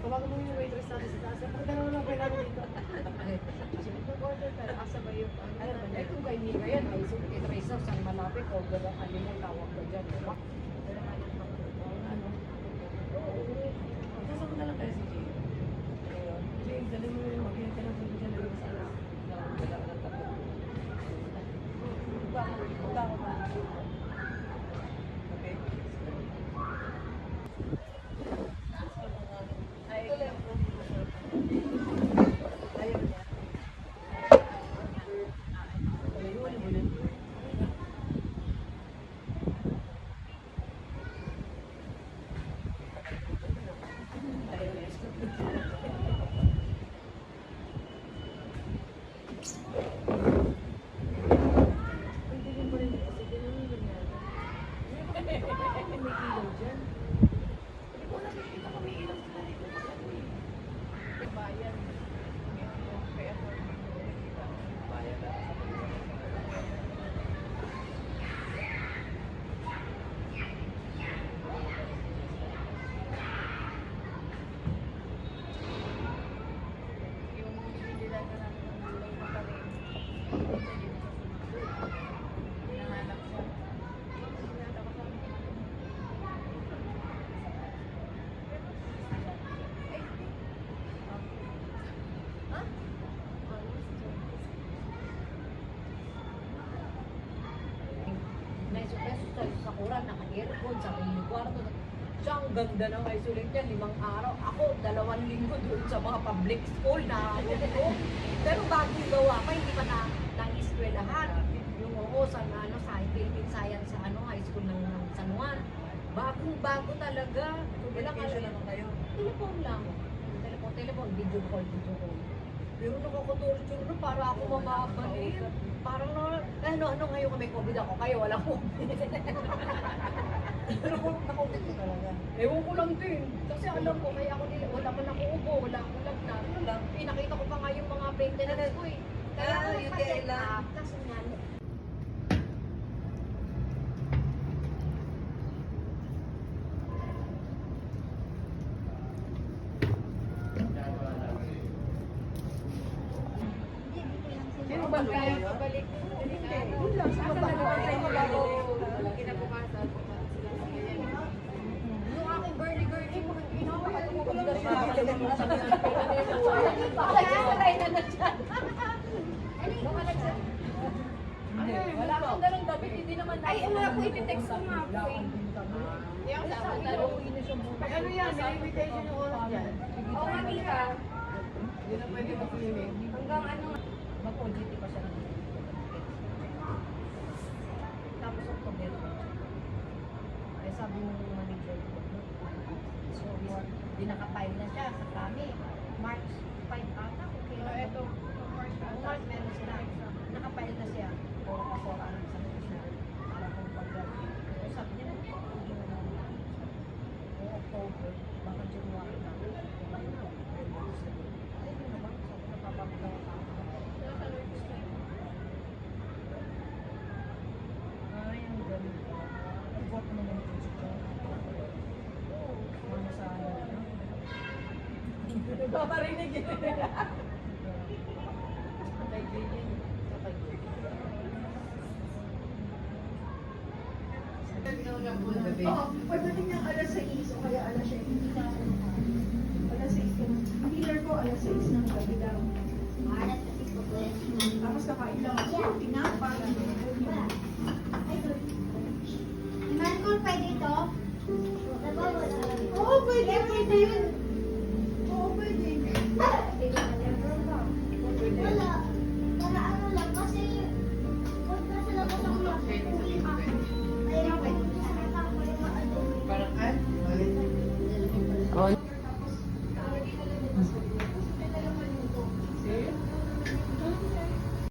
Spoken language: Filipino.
Tawagan mo yung waitress natin sa taas. Pag dalawa lang kayo namin dito. Order ka, asabay yung Ano ba eh kung kay Mika yan, ay so kita may isang saan malapit o gano'n alimong tawag ko dyan. Diba? Ano? Sasama na lang tayo si Jay. Jay, dali mo yung mag-iinta lang sa dyan. Punta ako ba? Okay. Ayaw niya. Ulit. Sa kuran, naka-aircon, sa yung kwarto. Siya, ang ganda ng isolate niya, 5 araw. Ako, 2 linggo doon sa mga public school na pero bagong gawa pa, hindi pa na-eskwelahan. Yung sa Philippine Science sa high school ng San Juan. Bagong-bago talaga. Communication naman kayo. Telephone lang. Telephone, video call. Pero nakakuturo para ako mamabalin. Parang ano ngayon kami COVID ako, kayo walang COVID. Pero kung na-COVID ko talaga. Ewan ko lang din. Kasi alam ko, kaya ako nila, wala man ako ubo, wala akong lagnat. Pinakita ko pa nga yung mga maintenance ko eh. Kaya yung kailan? Kaso nga, sino ba kaya pabalik? Doon lang, sa kapag-tayo mo bago kinabukasan. Yung aking girly, mga ginawa, ko lang na siya. Pakalagsakay na na dyan. Wala akong ganun David, hindi naman na. Ay, wala ko iti-text ko nga po eh. Yung sa akin, Ano yan? May invitation yung oras dyan. Oo, Mika. Hindi na pwede mag-swimming. Hanggang ano, mag-OGT pa siya. Tapos October. Ay sabi ng manager ko. So, di nakapile na siya sa kami. March 5 ata. Okay lang. Ito, March meron sila. Nakapile na siya. O ano sa siya. Para kung pag-graduate. So, sabi niya na, October, baka January na. Ay, yun naman. Sabi na papagawa ka. Ay, ang galing. Iboto naman ito siya. Ano sa ano? paparinig yun. Kay Jillian. Oo, pagdating ng alas 6 o kaya alas 7, hindi na ako alas 6 ko. Ang healer ko alas 6 ng gabi daw. Tapos kakain lang ako. Tinapay. Mango, pwede ito? Oo, pwede. Pwede yun. Oo, pwede. Wala. Para ano lang, kasi huwag na sila ko ng mag-uwi ako. Kaya pwede sa akin ako yung maano. Parang,